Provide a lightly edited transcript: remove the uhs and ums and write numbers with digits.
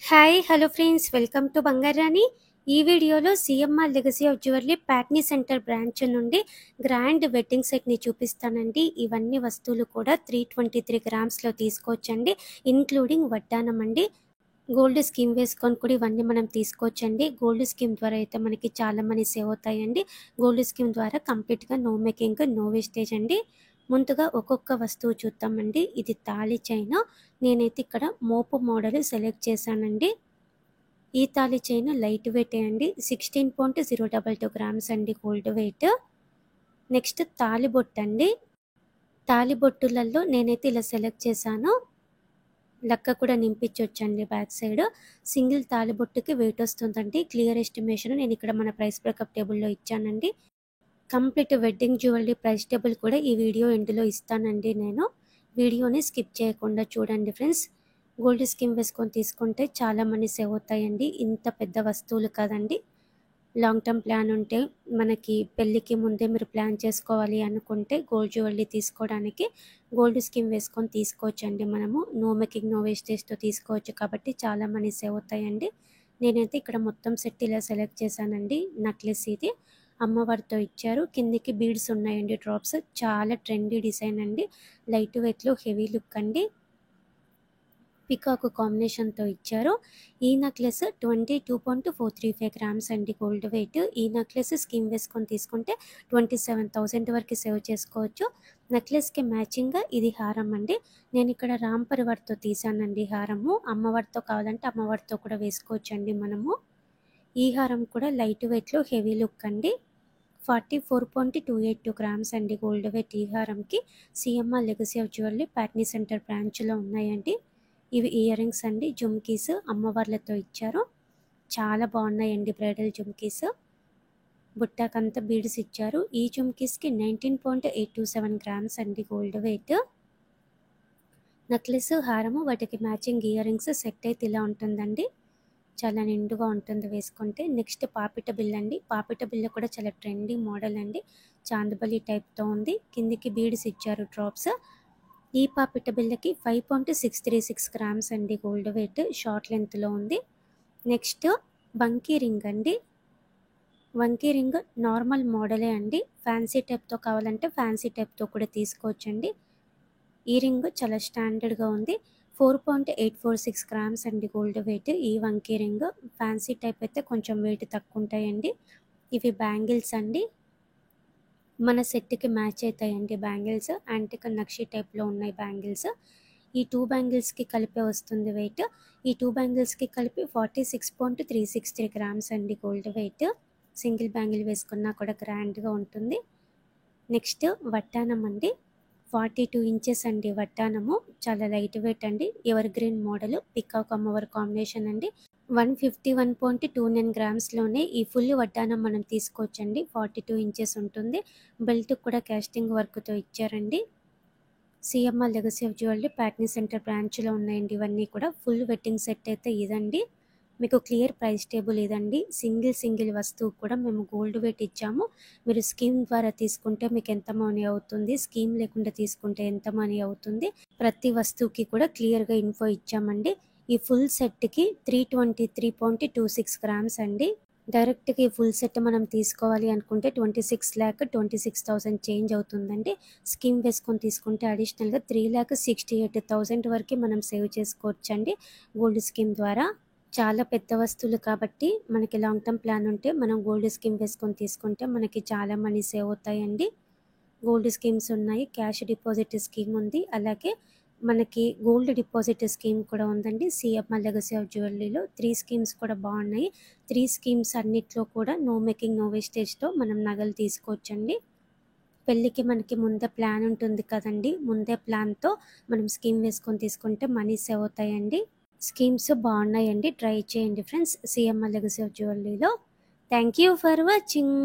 Hi hello friends, welcome to Bangarani. ఈ వీడియోలో CMR legacy of jewellery Patny centre branch నుండి grand wedding సెట్ని చూపిస్తానండి. ఇవన్నీ వస్తువులు కూడా 323 గ్రామ్స్లో తీసుకోవచ్చండి, ఇంక్లూడింగ్ వడ్డానం అండి. గోల్డ్ స్కీమ్ వేసుకొని కూడా ఇవన్నీ మనం తీసుకోవచ్చండి. గోల్డ్ స్కీమ్ ద్వారా అయితే మనకి చాలా మనీ సేవ్ అవుతాయండి. గోల్డ్ స్కీమ్ ద్వారా కంప్లీట్గా నో మేకింగ్, నో వేస్టేజ్ అండి. ముందుగా ఒక్కొక్క వస్తువు చూద్దామండి. ఇది తాళి చైన్. నేనైతే ఇక్కడ మోపు మోడల్ సెలెక్ట్ చేశానండి. ఈ తాళి చైన్ లైట్ వెయిట్ అండి, 16.022 గ్రామ్స్ అండి గోల్డ్ వెయిట్. నెక్స్ట్ తాళిబొట్టు అండి. తాళిబొట్టులలో నేనైతే ఇలా సెలెక్ట్ చేశాను. లక్క కూడా నింపించవచ్చండి బ్యాక్ సైడ్. సింగిల్ తాళిబొట్టుకి వెయిట్ వస్తుందండి. క్లియర్ ఎస్టిమేషన్ నేను ఇక్కడ మన ప్రైస్ బ్రేకప్ టేబుల్లో ఇచ్చానండి. Complete wedding jewellery price table కూడా ఈ వీడియో ఎండ్లో ఇస్తానండి. నేను వీడియోని స్కిప్ చేయకుండా చూడండి ఫ్రెండ్స్. గోల్డ్ స్కీమ్ వేసుకొని తీసుకుంటే చాలా మనీ సేవ్ అవుతాయండి. ఇంత పెద్ద వస్తువులు కదండి. లాంగ్ టర్మ్ ప్లాన్ ఉంటే మనకి పెళ్ళికి ముందే మీరు ప్లాన్ చేసుకోవాలి అనుకుంటే గోల్డ్ జ్యువెలరీ తీసుకోవడానికి గోల్డ్ స్కీమ్ వేసుకొని తీసుకోవచ్చండి. మనము నో మేకింగ్, నో వేస్టేజ్తో తీసుకోవచ్చు కాబట్టి చాలా మనీ సేవ్ అవుతాయండి. నేనైతే ఇక్కడ మొత్తం సెట్ ఇలా సెలెక్ట్ చేశానండి. నెక్లెస్ ఇది అమ్మవారితో ఇచ్చారు. కిందికి బీడ్స్ ఉన్నాయండి, డ్రాప్స్. చాలా ట్రెండీ డిజైన్ అండి. లైట్ వెయిట్లో హెవీ లుక్ అండి. పికాక్ కాంబినేషన్తో ఇచ్చారు. ఈ నెక్లెస్ 22.435 గ్రామ్స్ అండి గోల్డ్ వెయిట్. ఈ నెక్లెస్ స్కీమ్ వేసుకొని తీసుకుంటే 27,000 వరకు సేవ్ చేసుకోవచ్చు. నెక్లెస్కి మ్యాచింగ్గా ఇది హారం అండి. నేను ఇక్కడ రామ్ పరివార్తో తీసానండి హారము. అమ్మవారితో కావాలంటే అమ్మవారితో కూడా వేసుకోవచ్చండి మనము. ఈ హారం కూడా లైట్ వెయిట్లో హెవీ లుక్ అండి. 44.282 గ్రామ్స్ అండి గోల్డ్ వెయిట్. ఈ హారంకి CMR legacy of jewellery Patny centre బ్రాంచ్లో ఉన్నాయండి. ఇవి ఇయర్ రింగ్స్ అండి, జుమ్కీస్ అమ్మవార్లతో ఇచ్చారు. చాలా బాగున్నాయండి బ్రైడల్ జుమ్కీస్. బుట్టాకంతా బీడ్స్ ఇచ్చారు. ఈ జుమ్కీస్కి 19.827 గ్రామ్స్ అండి గోల్డ్ వెయిట్. నెక్లెస్, హారము, వాటికి మ్యాచింగ్ ఇయర్ రింగ్స్ సెట్ అయితే ఇలా ఉంటుందండి. చాలా నిండుగా ఉంటుంది వేసుకుంటే. నెక్స్ట్ పాపిట బిల్ల అండి. పాపిట బిల్ల కూడా చాలా ట్రెండీ మోడల్ అండి. చాందబలి టైప్తో ఉంది. కిందికి బీడ్స్ ఇచ్చారు, డ్రాప్స్. ఈ పాపిట బిల్లకి 5.636 గ్రామ్స్ అండి గోల్డ్ వెయిట్. షార్ట్ లెంత్లో ఉంది. నెక్స్ట్ వంకీ రింగ్ అండి. వంకీ రింగ్ నార్మల్ మోడలే అండి. ఫ్యాన్సీ టైప్తో కావాలంటే ఫ్యాన్సీ టైప్తో కూడా తీసుకోవచ్చండి. ఈ రింగ్ చాలా స్టాండర్డ్గా ఉంది. 4.846 గ్రామ్స్ అండి గోల్డ్ వెయిట్. ఈ వంకీ రింగ్ ఫ్యాన్సీ టైప్ అయితే కొంచెం వెయిట్ తక్కువ ఉంటాయండి. ఇవి బ్యాంగిల్స్ అండి. మన సెట్కి మ్యాచ్ అవుతాయండి బ్యాంగిల్స్. యాంటిక్ నక్షి టైప్లో ఉన్నాయి బ్యాంగిల్స్. ఈ 2 బ్యాంగిల్స్కి కలిపే వస్తుంది వెయిట్. ఈ 2 బ్యాంగిల్స్కి కలిపి 46.363 గ్రామ్స్ అండి గోల్డ్ వెయిట్. సింగిల్ బ్యాంగిల్ వేసుకున్నా కూడా గ్రాండ్గా ఉంటుంది. నెక్స్ట్ వడ్డానం అండి. 42 ఇంచెస్ అండి వడ్డానము. చాలా లైట్ వెయిట్ అండి. ఎవర్ గ్రీన్ మోడల్, పికాక్ అమ్మవారి కాంబినేషన్ అండి. 151.29 గ్రామ్స్లోనే ఈ ఫుల్ వడ్డానం మనం తీసుకోవచ్చండి. 42 ఇంచెస్ ఉంటుంది. బెల్ట్ కూడా కాస్టింగ్ వర్క్తో ఇచ్చారండి. CMR legacy of jewellery Patny centre బ్రాంచ్లో ఉన్నాయండి. ఇవన్నీ కూడా ఫుల్ వెడ్డింగ్ సెట్ అయితే ఇదండి. మీకు క్లియర్ ప్రైస్ టేబుల్ ఇదండి. సింగిల్ వస్తువు కూడా మేము గోల్డ్ వెయిట్ ఇచ్చాము. మీరు స్కీమ్ ద్వారా తీసుకుంటే మీకు ఎంత మనీ అవుతుంది, స్కీమ్ లేకుండా తీసుకుంటే ఎంత మనీ అవుతుంది, ప్రతి వస్తువుకి కూడా క్లియర్గా ఇన్ఫో ఇచ్చామండి. ఈ ఫుల్ సెట్కి 323.26 గ్రామ్స్ అండి. డైరెక్ట్గా ఈ ఫుల్ సెట్ మనం తీసుకోవాలి అనుకుంటే 26,26,000 చేంజ్ అవుతుందండి. స్కీమ్ వేసుకొని తీసుకుంటే అడిషనల్గా 3,68,000 వరకు మనం సేవ్ చేసుకోవచ్చండి గోల్డ్ స్కీమ్ ద్వారా. చాలా పెద్ద వస్తువులు కాబట్టి మనకి లాంగ్ టర్మ్ ప్లాన్ ఉంటే మనం గోల్డ్ స్కీమ్ వేసుకొని తీసుకుంటే మనకి చాలా మనీ సేవ్ అవుతాయండి. గోల్డ్ స్కీమ్స్ ఉన్నాయి, క్యాష్ డిపాజిట్ స్కీమ్ ఉంది, అలాగే మనకి గోల్డ్ డిపాజిట్ స్కీమ్ కూడా ఉందండి. సిఎంఆర్ లెగసీ ఆఫ్ జ్యువెలరీలో 3 స్కీమ్స్ కూడా బాగున్నాయి. 3 స్కీమ్స్ అన్నిట్లో కూడా నో మేకింగ్, నో వేస్టేజ్తో మనం నగలు తీసుకోవచ్చండి. పెళ్ళికి మనకి ముందే ప్లాన్ ఉంటుంది కదండి. ముందే ప్లాన్తో మనం స్కీమ్ వేసుకొని తీసుకుంటే మనీ సేవ్ అవుతాయండి. స్కీమ్స్ బాగున్నాయండి, ట్రై చేయండి ఫ్రెండ్స్ సిఎంఆర్ లెగసీ ఆఫ్ జ్యువెలరీలో. Thank you for watching.